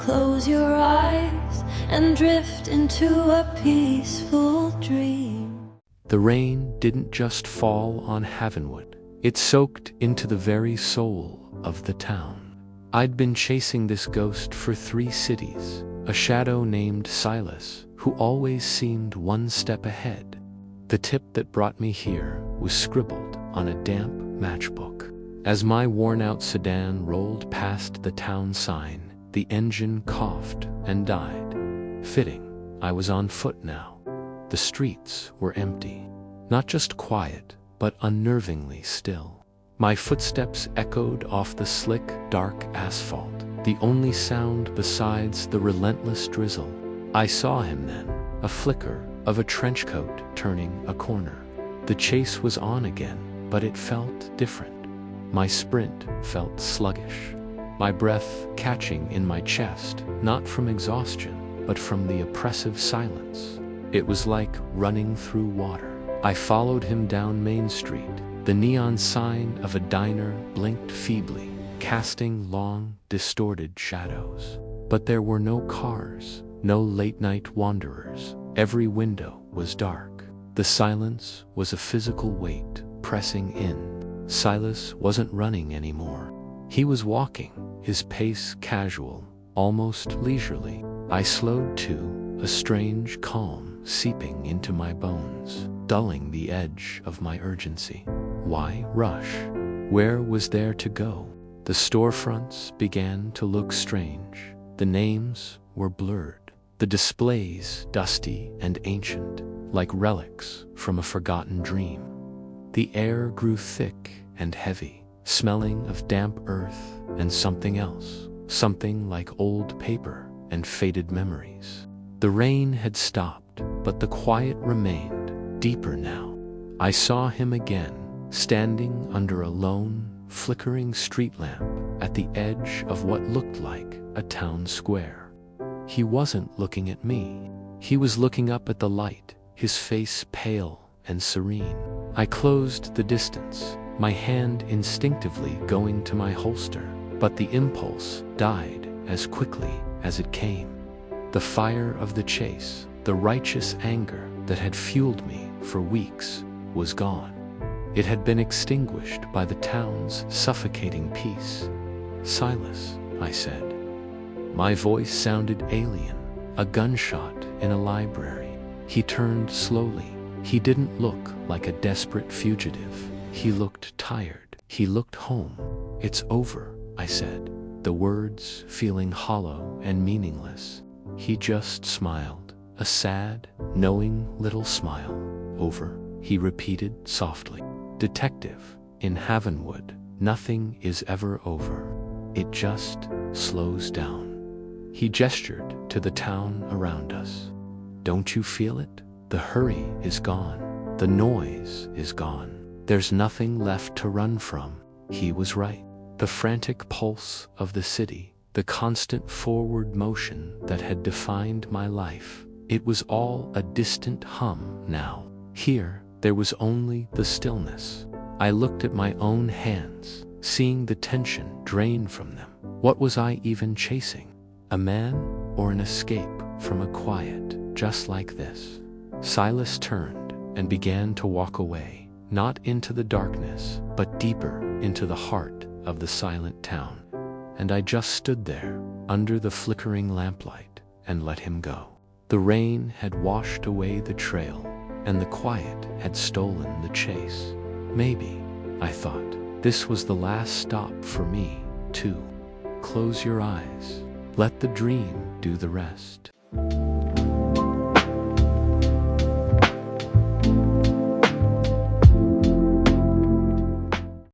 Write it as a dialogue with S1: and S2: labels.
S1: Close your eyes and drift into a peaceful dream.
S2: The rain didn't just fall on Havenwood. It soaked into the very soul of the town. I'd been chasing this ghost for 3 cities, a shadow named Silas, who always seemed one step ahead. The tip that brought me here was scribbled on a damp matchbook. As my worn-out sedan rolled past the town sign, the engine coughed and died. Fitting, I was on foot now. The streets were empty. Not just quiet, but unnervingly still. My footsteps echoed off the slick, dark asphalt, the only sound besides the relentless drizzle. I saw him then, a flicker of a trench coat turning a corner. The chase was on again, but it felt different. My sprint felt sluggish, my breath catching in my chest, not from exhaustion, but from the oppressive silence. It was like running through water. I followed him down Main Street. The neon sign of a diner blinked feebly, casting long, distorted shadows. But there were no cars, no late-night wanderers. Every window was dark. The silence was a physical weight pressing in. Silas wasn't running anymore. He was walking, his pace casual, almost leisurely. I slowed too, a strange calm seeping into my bones, dulling the edge of my urgency. Why rush? Where was there to go? The storefronts began to look strange. The names were blurred. The displays dusty and ancient, like relics from a forgotten dream. The air grew thick and heavy, smelling of damp earth and something else, something like old paper and faded memories. The rain had stopped, but the quiet remained, deeper now. I saw him again, standing under a lone, flickering street lamp at the edge of what looked like a town square. He wasn't looking at me. He was looking up at the light, his face pale and serene. I closed the distance, my hand instinctively going to my holster, but the impulse died as quickly as it came. The fire of the chase, the righteous anger that had fueled me for weeks, was gone. It had been extinguished by the town's suffocating peace. "Silas," I said. My voice sounded alien, a gunshot in a library. He turned slowly. He didn't look like a desperate fugitive. He looked tired. He looked home. "It's over," I said, the words feeling hollow and meaningless. He just smiled, a sad, knowing little smile. "Over," he repeated softly. "Detective, in Havenwood, nothing is ever over. It just slows down." He gestured to the town around us. "Don't you feel it? The hurry is gone. The noise is gone. There's nothing left to run from." He was right. The frantic pulse of the city, the constant forward motion that had defined my life, it was all a distant hum now. Here, there was only the stillness. I looked at my own hands, seeing the tension drain from them. What was I even chasing? A man or an escape from a quiet just like this? Silas turned and began to walk away, not into the darkness, but deeper into the heart of the silent town. And I just stood there, under the flickering lamplight, and let him go. The rain had washed away the trail, and the quiet had stolen the chase. Maybe, I thought, this was the last stop for me, too. Close your eyes. Let the dream do the rest.